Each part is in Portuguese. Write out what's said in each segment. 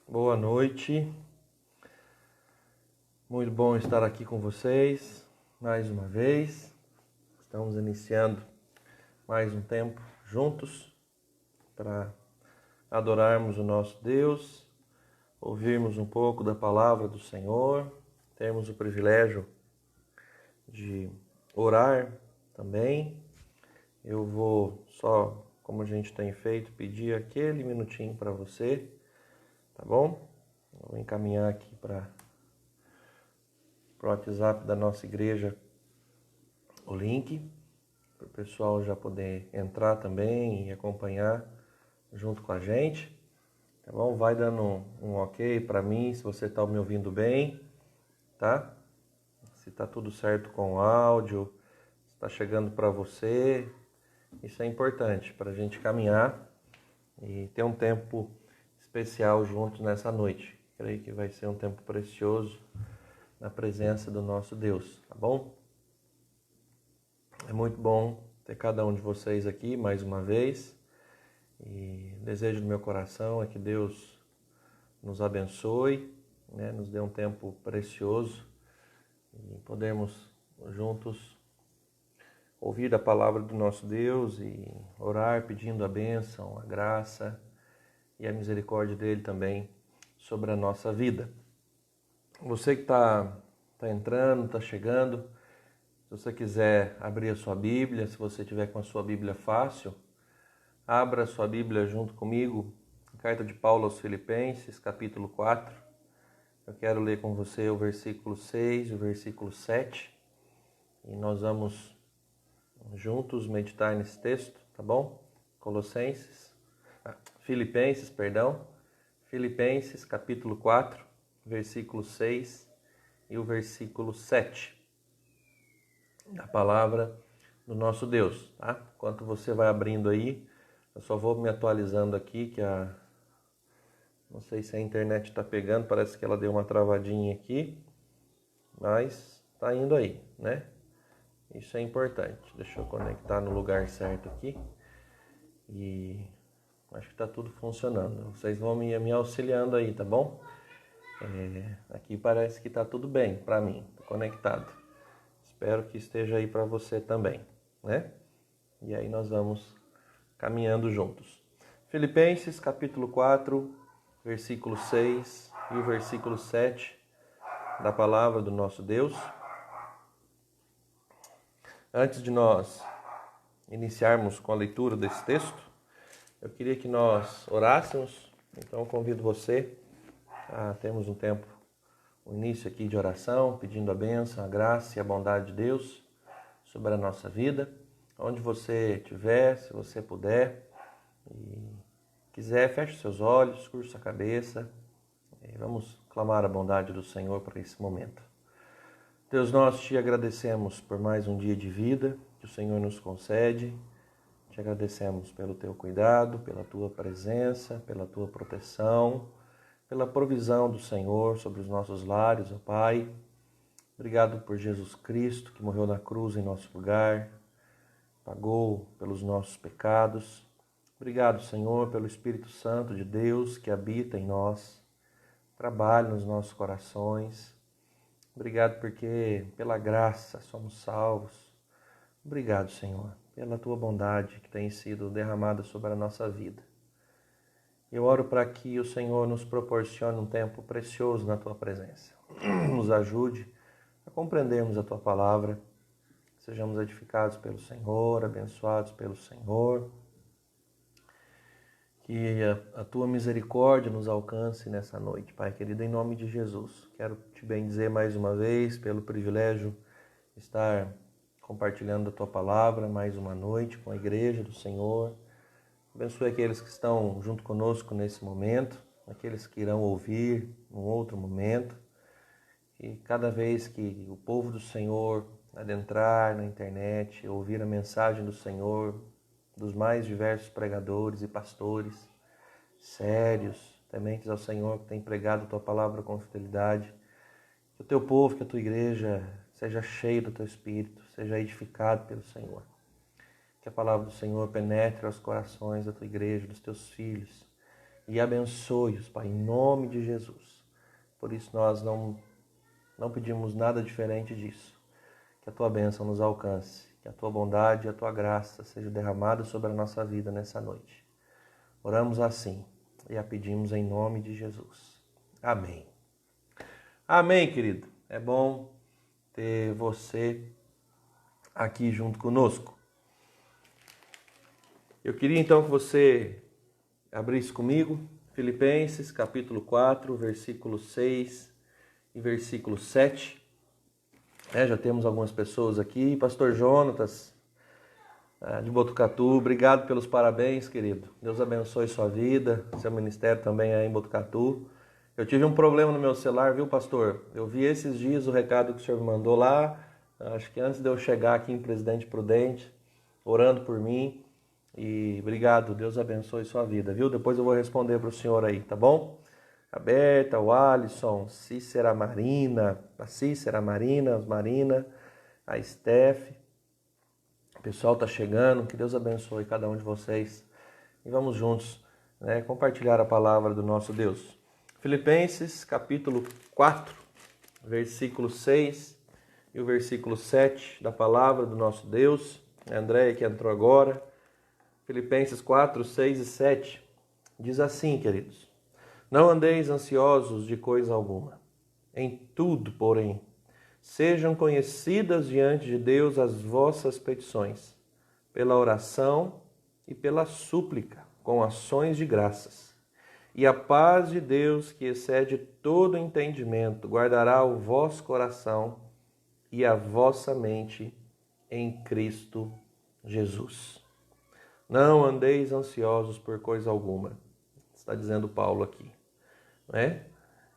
Boa noite, muito bom estar aqui com vocês mais uma vez. Estamos iniciando mais um tempo juntos para adorarmos o nosso Deus, ouvirmos um pouco da palavra do Senhor, termos o privilégio de orar também. Eu vou só, como a gente tem feito, pedir aquele minutinho para você, tá bom? Eu vou encaminhar aqui para o WhatsApp da nossa igreja o link, para o pessoal já poder entrar também e acompanhar junto com a gente, tá bom? Vai dando um ok para mim se você está me ouvindo bem, tá? Se está tudo certo com o áudio, se está chegando para você, isso é importante para a gente caminhar e ter um tempo especial juntos nessa noite. Creio que vai ser um tempo precioso na presença do nosso Deus, tá bom? É muito bom ter cada um de vocês aqui mais uma vez e o desejo do meu coração é que Deus nos abençoe, né, nos dê um tempo precioso e podemos juntos ouvir a palavra do nosso Deus e orar pedindo a bênção, a graça e a misericórdia dele também sobre a nossa vida. Você que está entrando, está chegando, se você quiser abrir a sua Bíblia, se você tiver com a sua Bíblia fácil, abra a sua Bíblia junto comigo, a carta de Paulo aos Filipenses, capítulo 4. Eu quero ler com você o versículo 6 e o versículo 7. E nós vamos juntos meditar nesse texto, tá bom? Filipenses, capítulo 4, versículo 6 e o versículo 7. A palavra do nosso Deus, tá? Enquanto você vai abrindo aí, eu só vou me atualizando aqui, não sei se a internet está pegando, parece que ela deu uma travadinha aqui, mas tá indo aí, né? Isso é importante. Deixa eu conectar no lugar certo aqui e acho que está tudo funcionando. Vocês vão me auxiliando aí, tá bom? Aqui parece que está tudo bem para mim, tô conectado. Espero que esteja aí para você também, né? E aí nós vamos caminhando juntos. Filipenses, capítulo 4, versículo 6 e o versículo 7 da palavra do nosso Deus. Antes de nós iniciarmos com a leitura desse texto, eu queria que nós orássemos. Então eu convido você a termos um tempo, um início aqui de oração, pedindo a bênção, a graça e a bondade de Deus sobre a nossa vida. Onde você estiver, se você puder e quiser, feche seus olhos, curva sua cabeça e vamos clamar a bondade do Senhor para esse momento. Deus, nós te agradecemos por mais um dia de vida que o Senhor nos concede. Te agradecemos pelo teu cuidado, pela tua presença, pela tua proteção, pela provisão do Senhor sobre os nossos lares, ó Pai. Obrigado por Jesus Cristo, que morreu na cruz em nosso lugar, pagou pelos nossos pecados. Obrigado, Senhor, pelo Espírito Santo de Deus que habita em nós, trabalha nos nossos corações. Obrigado porque pela graça somos salvos. Obrigado, Senhor, pela tua bondade que tem sido derramada sobre a nossa vida. Eu oro para que o Senhor nos proporcione um tempo precioso na tua presença. Nos ajude a compreendermos a tua palavra, sejamos edificados pelo Senhor, abençoados pelo Senhor. Que a tua misericórdia nos alcance nessa noite, Pai querido, em nome de Jesus. Quero te bendizer mais uma vez pelo privilégio de estar compartilhando a tua palavra mais uma noite com a igreja do Senhor. Abençoe aqueles que estão junto conosco nesse momento, aqueles que irão ouvir num outro momento. E cada vez que o povo do Senhor adentrar na internet, ouvir a mensagem do Senhor, dos mais diversos pregadores e pastores, sérios, tementes ao Senhor, que tem pregado a tua palavra com fidelidade, que o teu povo, que a tua igreja seja cheio do teu Espírito, seja edificado pelo Senhor. Que a palavra do Senhor penetre aos corações da tua igreja, dos teus filhos, e abençoe-os, Pai, em nome de Jesus. Por isso nós não pedimos nada diferente disso. Que a Tua bênção nos alcance, que a Tua bondade e a Tua graça seja derramada sobre a nossa vida nessa noite. Oramos assim e a pedimos em nome de Jesus. Amém. Amém, querido. É bom ter você aqui junto conosco. Eu queria então que você abrisse comigo Filipenses capítulo 4, versículo 6 e versículo 7. Já temos algumas pessoas aqui. Pastor Jonatas, de Botucatu, obrigado pelos parabéns, querido. Deus abençoe sua vida, seu ministério também aí em Botucatu. Eu tive um problema no meu celular, viu, pastor? Eu vi esses dias o recado que o senhor me mandou lá, acho que antes de eu chegar aqui em Presidente Prudente, orando por mim. E obrigado, Deus abençoe sua vida, viu? Depois eu vou responder para o senhor aí, tá bom? A Berta, o Alisson, Cícera Marina, as Marina, a Steph. O pessoal tá chegando, que Deus abençoe cada um de vocês. E vamos juntos, compartilhar a palavra do nosso Deus. Filipenses capítulo 4, versículo 6 e o versículo 7 da palavra do nosso Deus. A Andréia que entrou agora. Filipenses 4, 6 e 7 diz assim, queridos: Não andeis ansiosos de coisa alguma. Em tudo, porém, sejam conhecidas diante de Deus as vossas petições, pela oração e pela súplica, com ações de graças. E a paz de Deus, que excede todo entendimento, guardará o vosso coração e a vossa mente em Cristo Jesus. Não andeis ansiosos por coisa alguma, está dizendo Paulo aqui.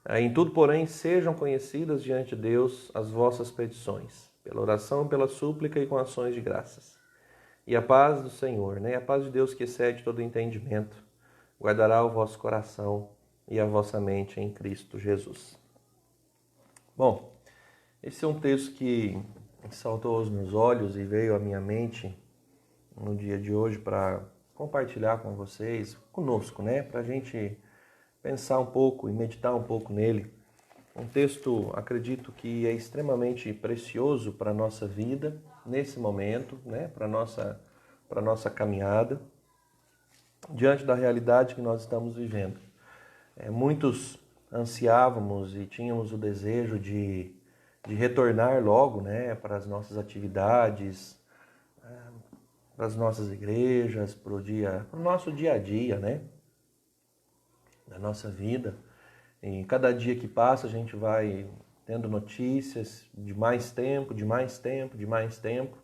Em tudo, porém, sejam conhecidas diante de Deus as vossas petições, pela oração, pela súplica e com ações de graças. E a paz do Senhor, a paz de Deus que excede todo entendimento, guardará o vosso coração e a vossa mente em Cristo Jesus. Bom, esse é um texto que saltou aos meus olhos e veio à minha mente no dia de hoje para compartilhar com vocês, conosco, para a gente pensar um pouco e meditar um pouco nele. Um texto, acredito que é extremamente precioso para a nossa vida, nesse momento, para a nossa caminhada, diante da realidade que nós estamos vivendo. Muitos ansiávamos e tínhamos o desejo de retornar logo para as nossas atividades, para as nossas igrejas, para o nosso dia a dia, da nossa vida. E cada dia que passa a gente vai tendo notícias de mais tempo, de mais tempo, de mais tempo.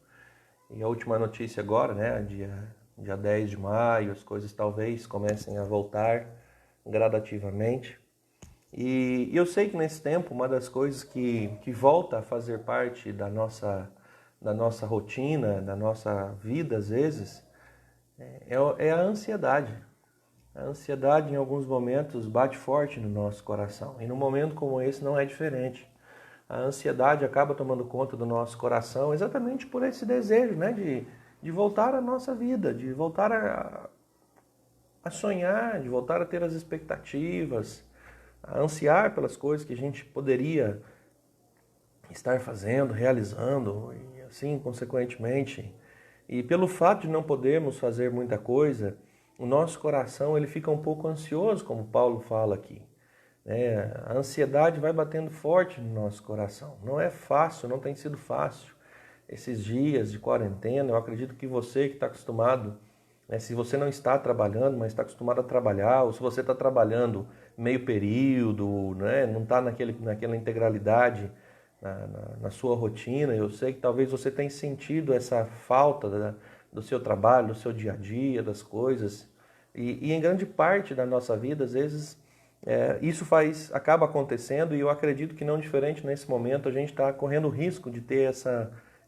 E a última notícia agora, dia 10 de maio, as coisas talvez comecem a voltar gradativamente. E eu sei que nesse tempo uma das coisas que volta a fazer parte da nossa rotina, da nossa vida às vezes, é a ansiedade. A ansiedade em alguns momentos bate forte no nosso coração. E num momento como esse não é diferente. A ansiedade acaba tomando conta do nosso coração exatamente por esse desejo de voltar à nossa vida, de voltar a sonhar, de voltar a ter as expectativas, a ansiar pelas coisas que a gente poderia estar fazendo, realizando, e assim, consequentemente. E pelo fato de não podermos fazer muita coisa, o nosso coração ele fica um pouco ansioso, como Paulo fala aqui. A ansiedade vai batendo forte no nosso coração. Não é fácil, não tem sido fácil. Esses dias de quarentena, eu acredito que você que está acostumado, se você não está trabalhando, mas está acostumado a trabalhar, ou se você está trabalhando meio período, não está naquela integralidade na sua rotina, eu sei que talvez você tenha sentido essa falta do seu trabalho, do seu dia a dia, das coisas. E em grande parte da nossa vida, às vezes, isso acaba acontecendo, e eu acredito que não diferente nesse momento, a gente está correndo o risco de ter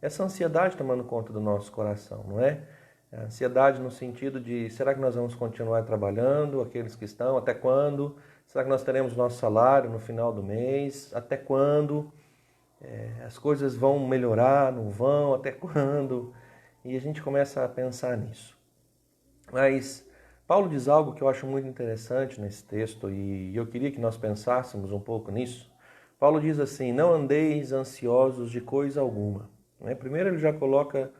essa ansiedade tomando conta do nosso coração, não é? A ansiedade no sentido de, será que nós vamos continuar trabalhando, aqueles que estão, até quando? Será que nós teremos nosso salário no final do mês? Até quando? As coisas vão melhorar, não vão? Até quando? E a gente começa a pensar nisso. Mas Paulo diz algo que eu acho muito interessante nesse texto e eu queria que nós pensássemos um pouco nisso. Paulo diz assim: não andeis ansiosos de coisa alguma. Primeiro ele já coloca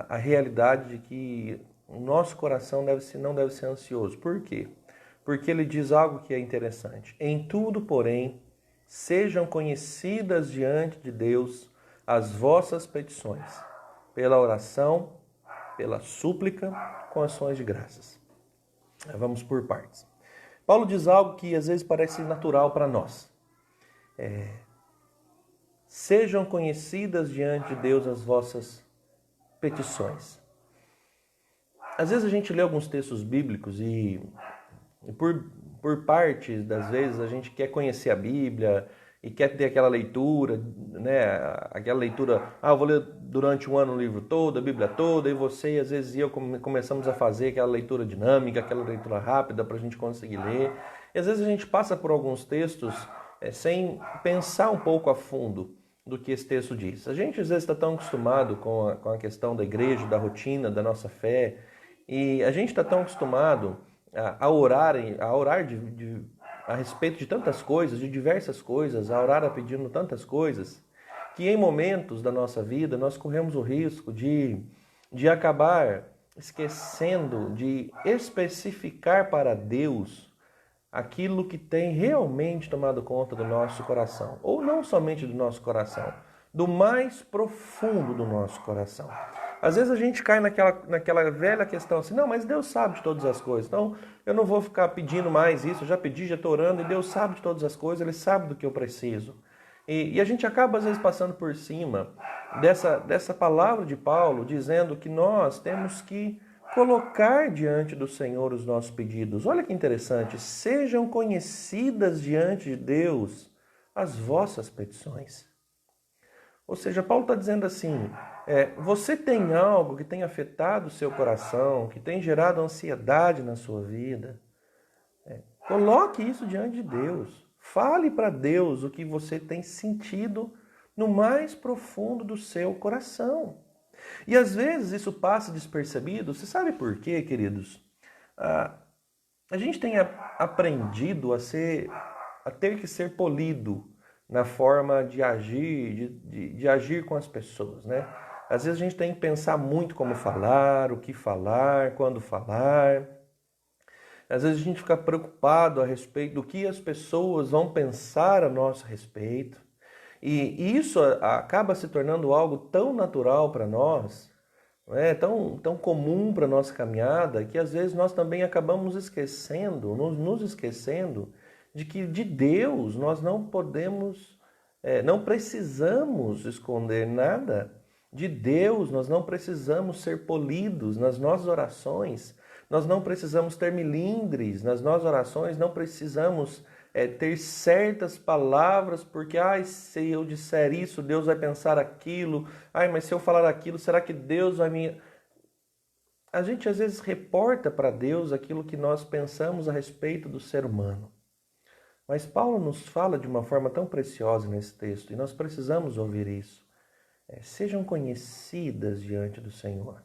a realidade de que o nosso coração não deve ser ansioso. Por quê? Porque ele diz algo que é interessante. Em tudo, porém, sejam conhecidas diante de Deus as vossas petições, pela oração, pela súplica, com ações de graças. Vamos por partes. Paulo diz algo que às vezes parece natural para nós. Sejam conhecidas diante de Deus as vossas petições. Às vezes a gente lê alguns textos bíblicos e por partes das vezes a gente quer conhecer a Bíblia e quer ter aquela leitura, né? Aquela leitura, eu vou ler durante um ano o livro todo, a Bíblia toda, e você, às vezes, e eu começamos a fazer aquela leitura dinâmica, aquela leitura rápida para a gente conseguir ler. E às vezes a gente passa por alguns textos sem pensar um pouco a fundo do que esse texto diz. A gente às vezes está tão acostumado com a questão da igreja, da rotina, da nossa fé, e a gente está tão acostumado a orar a respeito de tantas coisas, de diversas coisas, a orar pedindo tantas coisas, que em momentos da nossa vida nós corremos o risco de acabar esquecendo de especificar para Deus aquilo que tem realmente tomado conta do nosso coração. Ou não somente do nosso coração, do mais profundo do nosso coração. Às vezes a gente cai naquela velha questão assim, não, mas Deus sabe de todas as coisas, então eu não vou ficar pedindo mais isso, eu já pedi, já estou orando, e Deus sabe de todas as coisas, Ele sabe do que eu preciso. E a gente acaba às vezes passando por cima dessa palavra de Paulo, dizendo que nós temos que colocar diante do Senhor os nossos pedidos. Olha que interessante, sejam conhecidas diante de Deus as vossas petições. Ou seja, Paulo está dizendo assim, você tem algo que tem afetado o seu coração, que tem gerado ansiedade na sua vida, coloque isso diante de Deus. Fale para Deus o que você tem sentido no mais profundo do seu coração. E às vezes isso passa despercebido. Você sabe por quê, queridos? A gente tem aprendido a ter que ser polido na forma de agir, de agir com as pessoas, né? Às vezes a gente tem que pensar muito como falar, o que falar, quando falar. Às vezes a gente fica preocupado a respeito do que as pessoas vão pensar a nosso respeito. E isso acaba se tornando algo tão natural para nós, tão comum para a nossa caminhada, que às vezes nós também acabamos esquecendo, nos esquecendo de que de Deus nós não podemos, não precisamos esconder nada. De Deus nós não precisamos ser polidos nas nossas orações, nós não precisamos ter milindres nas nossas orações, não precisamos ter certas palavras, porque se eu disser isso, Deus vai pensar aquilo, mas se eu falar aquilo, será que Deus vai me... A gente às vezes reporta para Deus aquilo que nós pensamos a respeito do ser humano. Mas Paulo nos fala de uma forma tão preciosa nesse texto, e nós precisamos ouvir isso. Sejam conhecidas diante do Senhor.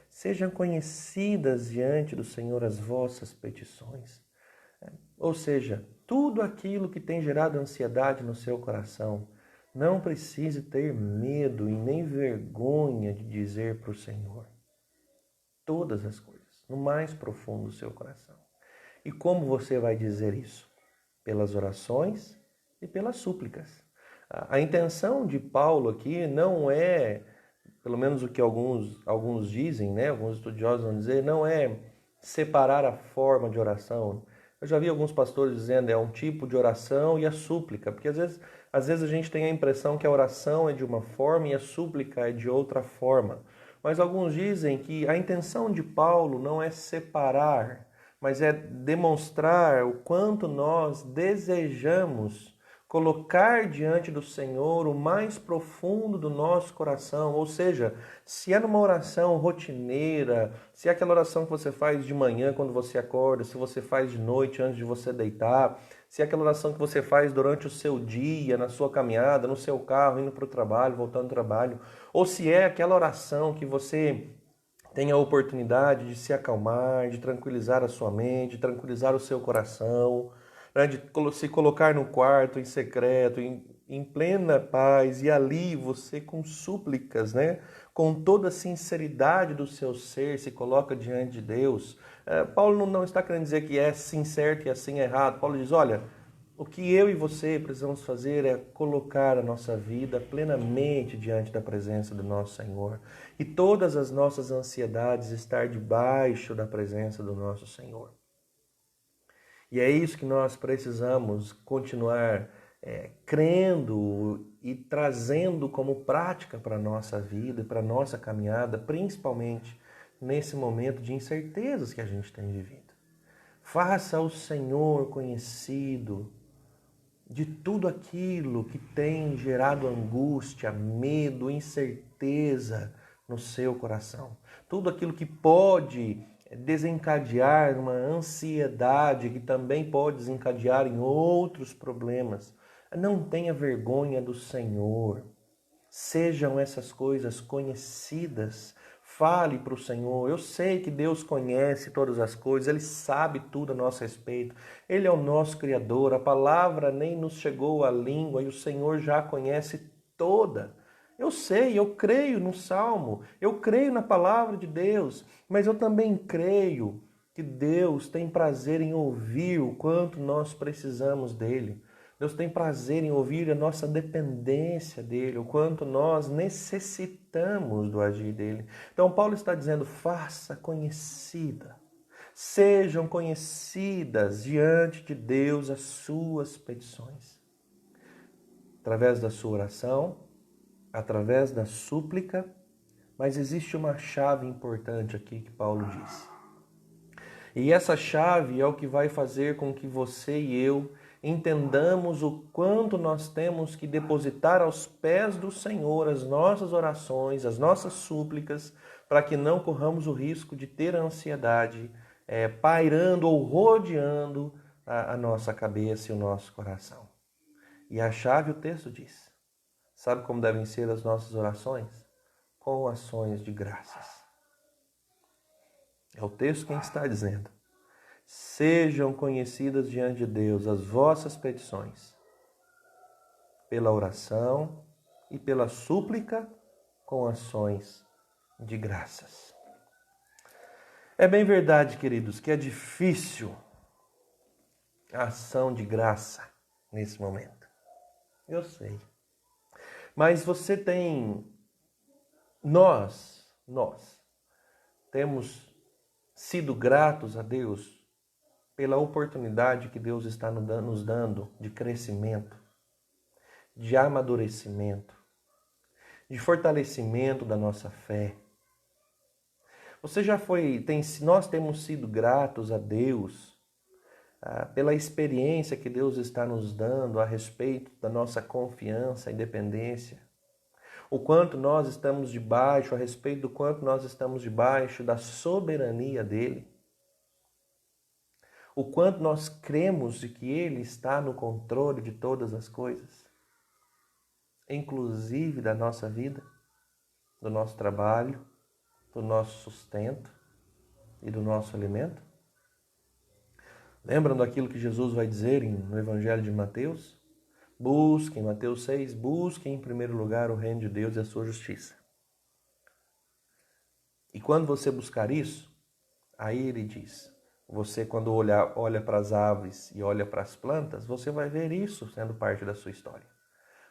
Sejam conhecidas diante do Senhor as vossas petições. Ou seja, tudo aquilo que tem gerado ansiedade no seu coração, não precise ter medo e nem vergonha de dizer para o Senhor. Todas as coisas, no mais profundo do seu coração. E como você vai dizer isso? Pelas orações e pelas súplicas. A intenção de Paulo aqui não é, pelo menos o que alguns dizem, alguns estudiosos vão dizer, não é separar a forma de oração. Eu já vi alguns pastores dizendo é um tipo de oração e a súplica, porque às vezes a gente tem a impressão que a oração é de uma forma e a súplica é de outra forma. Mas alguns dizem que a intenção de Paulo não é separar, mas é demonstrar o quanto nós desejamos colocar diante do Senhor o mais profundo do nosso coração. Ou seja, se é numa oração rotineira, se é aquela oração que você faz de manhã quando você acorda, se você faz de noite antes de você deitar, se é aquela oração que você faz durante o seu dia, na sua caminhada, no seu carro, indo para o trabalho, voltando do trabalho, ou se é aquela oração que você tenha a oportunidade de se acalmar, de tranquilizar a sua mente, de tranquilizar o seu coração, né, de se colocar no quarto em secreto, em plena paz, e ali você com súplicas, né, com toda a sinceridade do seu ser, se coloca diante de Deus. Paulo não está querendo dizer que é assim certo e assim errado. Paulo diz, olha, o que eu e você precisamos fazer é colocar a nossa vida plenamente diante da presença do nosso Senhor e todas as nossas ansiedades estar debaixo da presença do nosso Senhor. E é isso que nós precisamos continuar crendo e trazendo como prática para a nossa vida, para a nossa caminhada, principalmente nesse momento de incertezas que a gente tem vivido. Faça o Senhor conhecido de tudo aquilo que tem gerado angústia, medo, incerteza no seu coração. Tudo aquilo que pode desencadear uma ansiedade, que também pode desencadear em outros problemas. Não tenha vergonha do Senhor. Sejam essas coisas conhecidas. Fale para o Senhor. Eu sei que Deus conhece todas as coisas, Ele sabe tudo a nosso respeito. Ele é o nosso Criador. A palavra nem nos chegou à língua e o Senhor já conhece toda. Eu sei, eu creio no Salmo, eu creio na palavra de Deus, mas eu também creio que Deus tem prazer em ouvir o quanto nós precisamos dEle. Deus tem prazer em ouvir a nossa dependência dEle, o quanto nós necessitamos do agir dEle. Então Paulo está dizendo, faça conhecida, sejam conhecidas diante de Deus as suas petições. Através da sua oração, através da súplica, mas existe uma chave importante aqui que Paulo diz. E essa chave é o que vai fazer com que você e eu entendamos o quanto nós temos que depositar aos pés do Senhor as nossas orações, as nossas súplicas, para que não corramos o risco de ter a ansiedade pairando ou rodeando a nossa cabeça e o nosso coração. E a chave, o texto diz, sabe como devem ser as nossas orações? Com ações de graças. É o texto quem está dizendo. Sejam conhecidas diante de Deus as vossas petições, pela oração e pela súplica com ações de graças. É bem verdade, queridos, que é difícil a ação de graça nesse momento. Eu sei. Mas você tem, nós temos sido gratos a Deus pela oportunidade que Deus está nos dando de crescimento, de amadurecimento, de fortalecimento da nossa fé. Nós temos sido gratos a Deus pela experiência que Deus está nos dando a respeito da nossa confiança e dependência. O quanto nós estamos debaixo, a respeito do quanto nós estamos debaixo da soberania dEle. O quanto nós cremos de que Ele está no controle de todas as coisas, inclusive da nossa vida, do nosso trabalho, do nosso sustento e do nosso alimento. Lembram daquilo que Jesus vai dizer no Evangelho de Mateus? Busquem, Mateus 6, busquem em primeiro lugar o reino de Deus e a sua justiça. E quando você buscar isso, aí ele diz, você quando olha para as aves e olha para as plantas, você vai ver isso sendo parte da sua história.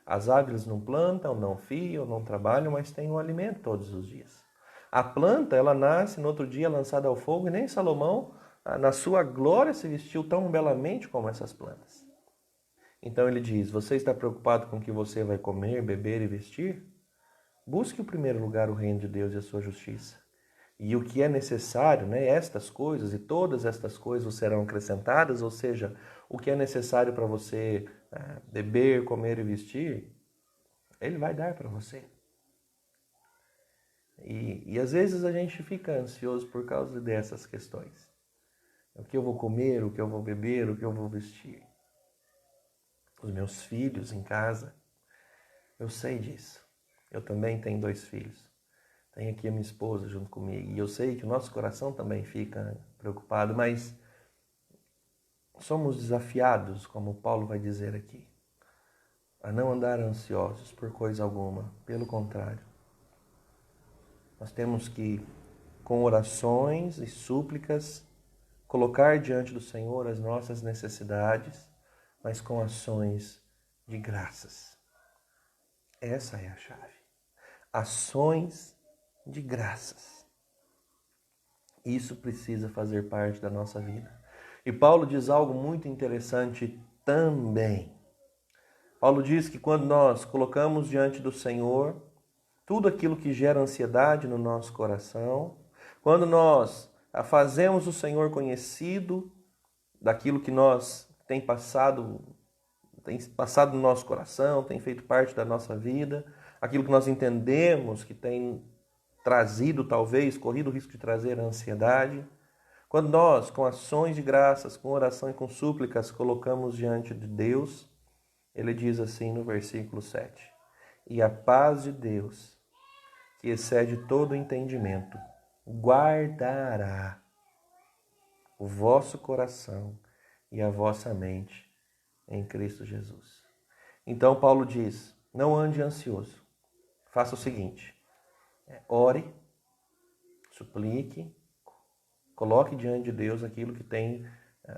As aves não plantam, não fiam, não trabalham, mas têm um alimento todos os dias. A planta, ela nasce, no outro dia lançada ao fogo, e nem Salomão, na sua glória, se vestiu tão belamente como essas plantas. Então ele diz, você está preocupado com o que você vai comer, beber e vestir? Busque em primeiro lugar o reino de Deus e a sua justiça. E o que é necessário, né, estas coisas e todas estas coisas serão acrescentadas, ou seja, o que é necessário para você beber, comer e vestir, Ele vai dar para você. E às vezes a gente fica ansioso por causa dessas questões. O que eu vou comer, o que eu vou beber, o que eu vou vestir. Os meus filhos em casa, eu sei disso. Eu também tenho 2 filhos. Tenho aqui a minha esposa junto comigo. E eu sei que o nosso coração também fica preocupado, mas somos desafiados, como Paulo vai dizer aqui, a não andar ansiosos por coisa alguma. Pelo contrário, nós temos que, com orações e súplicas, colocar diante do Senhor as nossas necessidades, mas com ações de graças. Essa é a chave. Ações de graças. Isso precisa fazer parte da nossa vida. E Paulo diz algo muito interessante também. Paulo diz que quando nós colocamos diante do Senhor tudo aquilo que gera ansiedade no nosso coração, quando nós fazemos o Senhor conhecido daquilo que tem passado no nosso coração, tem feito parte da nossa vida, aquilo que nós entendemos que tem trazido, talvez, corrido o risco de trazer a ansiedade. Quando nós, com ações de graças, com oração e com súplicas, colocamos diante de Deus, ele diz assim no versículo 7: e a paz de Deus, que excede todo o entendimento, guardará o vosso coração e a vossa mente em Cristo Jesus. Então Paulo diz, não ande ansioso. Faça o seguinte, ore, suplique, coloque diante de Deus aquilo que tem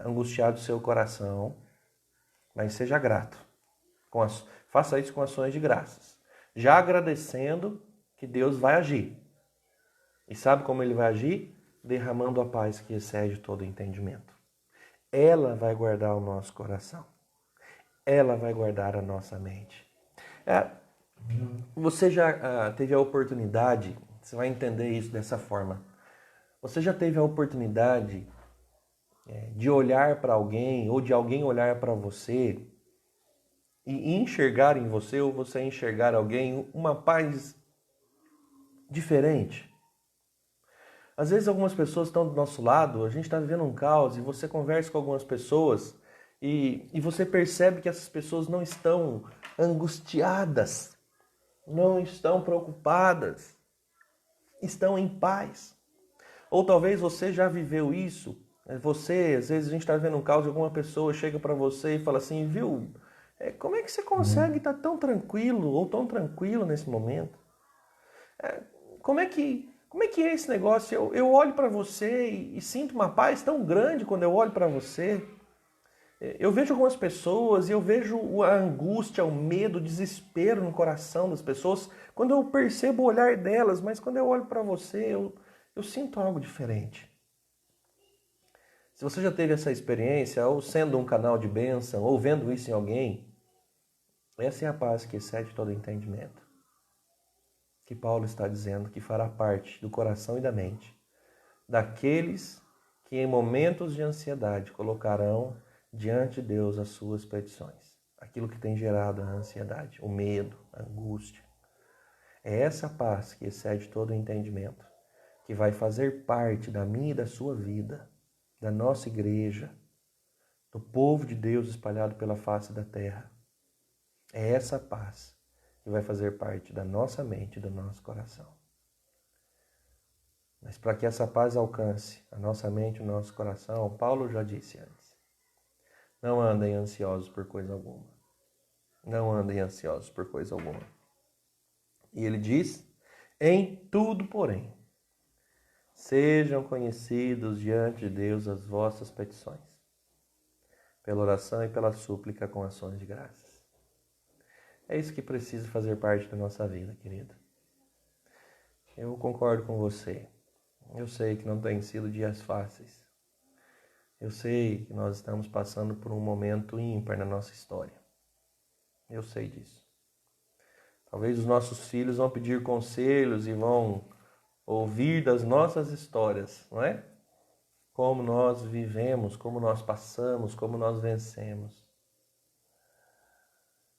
angustiado o seu coração, mas seja grato. Faça isso com ações de graças. Já agradecendo que Deus vai agir. E sabe como ele vai agir? Derramando a paz que excede todo entendimento. Ela vai guardar o nosso coração. Ela vai guardar a nossa mente. Você já teve a oportunidade, você vai entender isso dessa forma. Você já teve a oportunidade de olhar para alguém ou de alguém olhar para você e enxergar em você ou você enxergar alguém uma paz diferente? Às vezes algumas pessoas estão do nosso lado, a gente está vivendo um caos e você conversa com algumas pessoas e você percebe que essas pessoas não estão angustiadas, não estão preocupadas, estão em paz. Ou talvez você já viveu isso, às vezes a gente está vivendo um caos e alguma pessoa chega para você e fala assim, viu, como é que você consegue estar tão tranquilo ou tão tranquilo nesse momento? Como é que é esse negócio? Eu olho para você e sinto uma paz tão grande quando eu olho para você. Eu vejo algumas pessoas e eu vejo a angústia, o medo, o desespero no coração das pessoas quando eu percebo o olhar delas, mas quando eu olho para você, eu sinto algo diferente. Se você já teve essa experiência, ou sendo um canal de bênção, ou vendo isso em alguém, essa é a paz que excede todo entendimento. Que Paulo está dizendo que fará parte do coração e da mente daqueles que em momentos de ansiedade colocarão diante de Deus as suas petições. Aquilo que tem gerado a ansiedade, o medo, a angústia. É essa paz que excede todo o entendimento, que vai fazer parte da minha e da sua vida, da nossa igreja, do povo de Deus espalhado pela face da terra. É essa paz que vai fazer parte da nossa mente e do nosso coração. Mas para que essa paz alcance a nossa mente e o nosso coração, Paulo já disse antes, não andem ansiosos por coisa alguma. Não andem ansiosos por coisa alguma. E ele diz, em tudo, porém, sejam conhecidos diante de Deus as vossas petições, pela oração e pela súplica com ações de graças. É isso que precisa fazer parte da nossa vida, querido. Eu concordo com você. Eu sei que não tem sido dias fáceis. Eu sei que nós estamos passando por um momento ímpar na nossa história. Eu sei disso. Talvez os nossos filhos vão pedir conselhos e vão ouvir das nossas histórias, não é? Como nós vivemos, como nós passamos, como nós vencemos.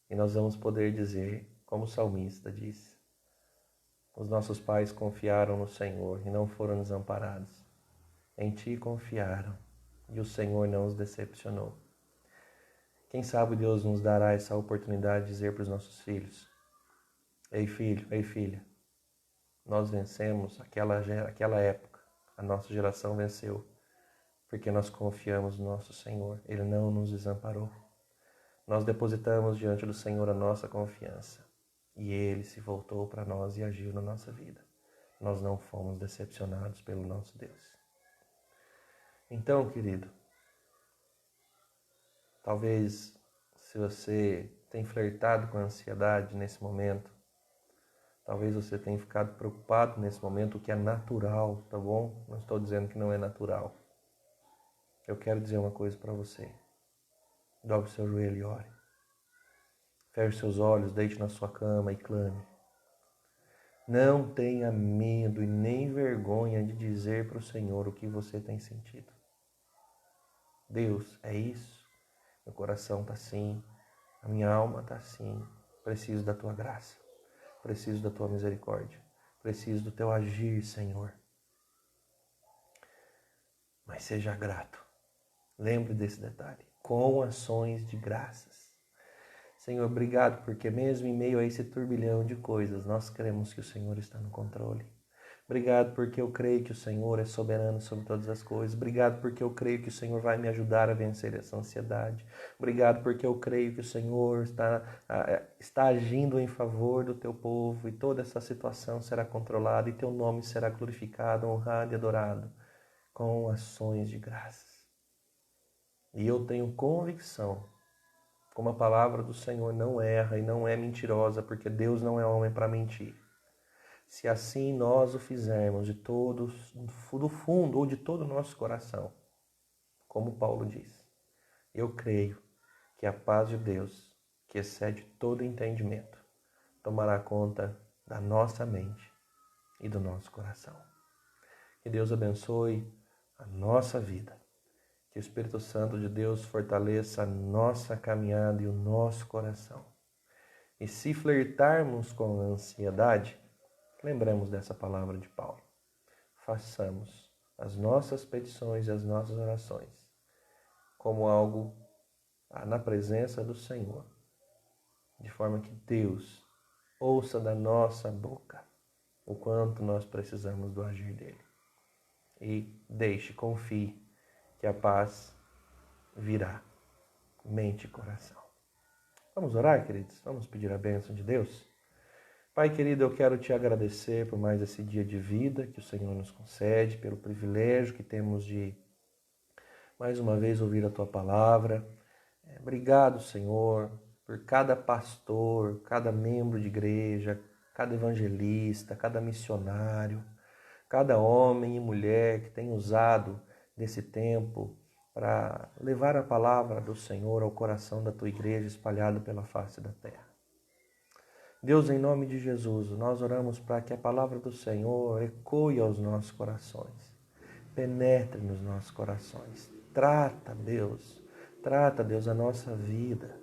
E nós vamos poder dizer, como o salmista disse, os nossos pais confiaram no Senhor e não foram desamparados. Em Ti confiaram e o Senhor não os decepcionou. Quem sabe Deus nos dará essa oportunidade de dizer para os nossos filhos, ei filho, ei filha, Nós vencemos aquela época. A nossa geração venceu porque nós confiamos no nosso Senhor. Ele não nos desamparou. Nós depositamos diante do Senhor a nossa confiança e Ele se voltou para nós e agiu na nossa vida. Nós não fomos decepcionados pelo nosso Deus. Então, querido, talvez se você tem flertado com a ansiedade nesse momento, talvez você tenha ficado preocupado nesse momento, o que é natural, tá bom? Não estou dizendo que não é natural. Eu quero dizer uma coisa para você. Dobre seu joelho e ore. Feche seus olhos, deite na sua cama e clame. Não tenha medo e nem vergonha de dizer para o Senhor o que você tem sentido. Deus, é isso. Meu coração está assim, a minha alma está assim. Preciso da tua graça, preciso da tua misericórdia, preciso do teu agir, Senhor. Mas seja grato. Lembre desse detalhe, com ações de graças. Senhor, obrigado, porque mesmo em meio a esse turbilhão de coisas, nós cremos que o Senhor está no controle. Obrigado porque eu creio que o Senhor é soberano sobre todas as coisas. Obrigado porque eu creio que o Senhor vai me ajudar a vencer essa ansiedade. Obrigado porque eu creio que o Senhor está agindo em favor do teu povo e toda essa situação será controlada e teu nome será glorificado, honrado e adorado com ações de graças. E eu tenho convicção, como a palavra do Senhor não erra e não é mentirosa, porque Deus não é homem para mentir. Se assim nós o fizermos do fundo ou de todo o nosso coração, como Paulo diz, eu creio que a paz de Deus, que excede todo entendimento, tomará conta da nossa mente e do nosso coração. Que Deus abençoe a nossa vida. Que o Espírito Santo de Deus fortaleça a nossa caminhada e o nosso coração. E se flertarmos com a ansiedade, lembremos dessa palavra de Paulo. Façamos as nossas petições e as nossas orações como algo na presença do Senhor, de forma que Deus ouça da nossa boca o quanto nós precisamos do agir dele. E confie que a paz virá, mente e coração. Vamos orar, queridos? Vamos pedir a bênção de Deus? Pai querido, eu quero te agradecer por mais esse dia de vida que o Senhor nos concede, pelo privilégio que temos de mais uma vez ouvir a tua palavra. Obrigado, Senhor, por cada pastor, cada membro de igreja, cada evangelista, cada missionário, cada homem e mulher que tem usado desse tempo para levar a palavra do Senhor ao coração da tua igreja espalhada pela face da terra. Deus, em nome de Jesus, nós oramos para que a palavra do Senhor ecoe aos nossos corações, penetre nos nossos corações. Trata, Deus, a nossa vida.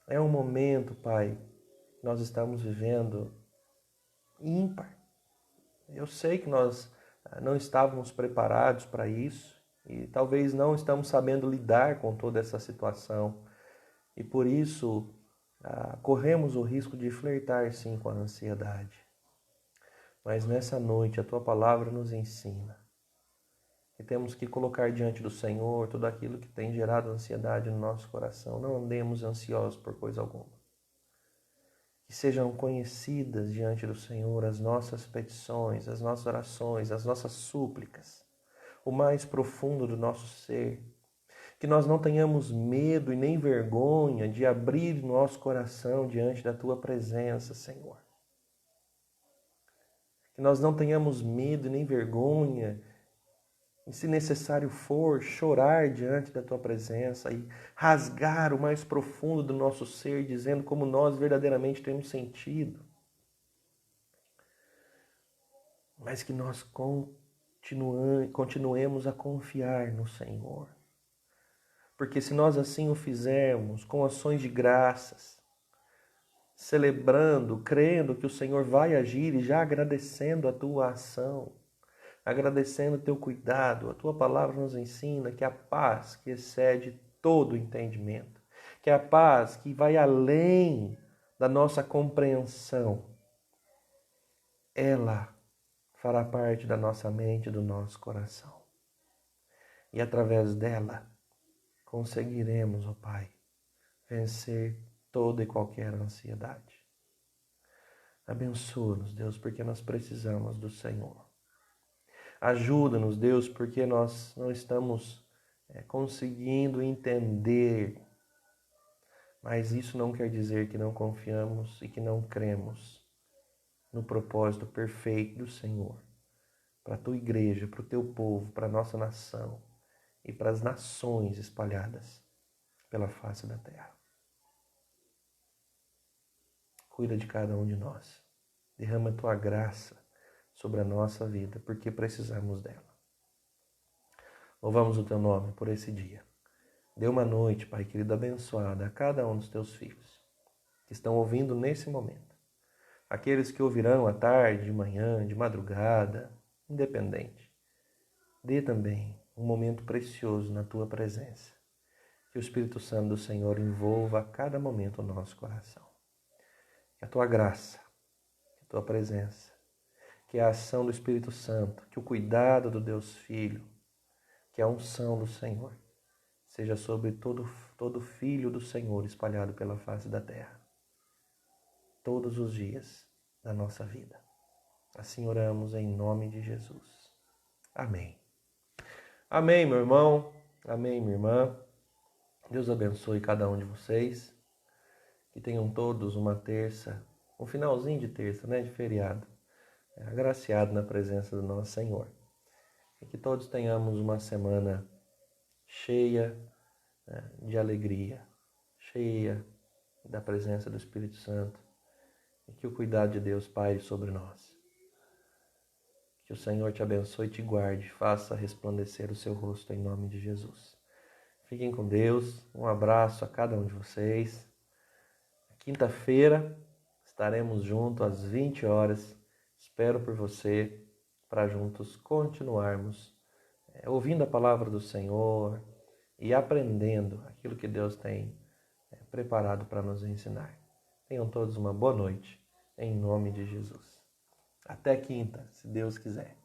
É um momento, Pai, nós estamos vivendo ímpar. Eu sei que nós não estávamos preparados para isso e talvez não estamos sabendo lidar com toda essa situação. E por isso corremos o risco de flertar sim com a ansiedade. Mas nessa noite a tua palavra nos ensina que temos que colocar diante do Senhor tudo aquilo que tem gerado ansiedade no nosso coração. Não andemos ansiosos por coisa alguma. Que sejam conhecidas diante do Senhor as nossas petições, as nossas orações, as nossas súplicas, o mais profundo do nosso ser. Que nós não tenhamos medo e nem vergonha de abrir nosso coração diante da tua presença, Senhor. Que nós não tenhamos medo e nem vergonha, e se necessário for, chorar diante da tua presença e rasgar o mais profundo do nosso ser, dizendo como nós verdadeiramente temos sentido. Mas que nós continuemos a confiar no Senhor. Porque se nós assim o fizermos, com ações de graças, celebrando, crendo que o Senhor vai agir e já agradecendo a tua ação, agradecendo o teu cuidado, a tua palavra nos ensina que a paz que excede todo o entendimento, que a paz que vai além da nossa compreensão, ela fará parte da nossa mente e do nosso coração. E através dela conseguiremos, ó Pai, vencer toda e qualquer ansiedade. Abençoa-nos, Deus, porque nós precisamos do Senhor. Ajuda-nos, Deus, porque nós não estamos conseguindo entender, mas isso não quer dizer que não confiamos e que não cremos no propósito perfeito do Senhor para a tua igreja, para o teu povo, para a nossa nação e para as nações espalhadas pela face da terra. Cuida de cada um de nós. Derrama a tua graça sobre a nossa vida, porque precisamos dela. Louvamos o teu nome por esse dia. Dê uma noite, Pai querido, abençoada a cada um dos teus filhos que estão ouvindo nesse momento. Aqueles que ouvirão à tarde, de manhã, de madrugada, independente. Dê também um momento precioso na tua presença. Que o Espírito Santo do Senhor envolva a cada momento o nosso coração. Que a tua graça, que a tua presença, que a ação do Espírito Santo, que o cuidado do Deus Filho, que a unção do Senhor seja sobre todo filho do Senhor espalhado pela face da terra, todos os dias da nossa vida. Assim oramos em nome de Jesus. Amém. Amém, meu irmão. Amém, minha irmã. Deus abençoe cada um de vocês. Que tenham todos uma terça, um finalzinho de terça, de feriado, agraciado na presença do nosso Senhor. E que todos tenhamos uma semana cheia de alegria, cheia da presença do Espírito Santo, e que o cuidado de Deus paire sobre nós. Que o Senhor te abençoe e te guarde, faça resplandecer o seu rosto em nome de Jesus. Fiquem com Deus, um abraço a cada um de vocês. Quinta-feira estaremos juntos às 20 horas. Espero por você para juntos continuarmos ouvindo a palavra do Senhor e aprendendo aquilo que Deus tem preparado para nos ensinar. Tenham todos uma boa noite, em nome de Jesus. Até quinta, se Deus quiser.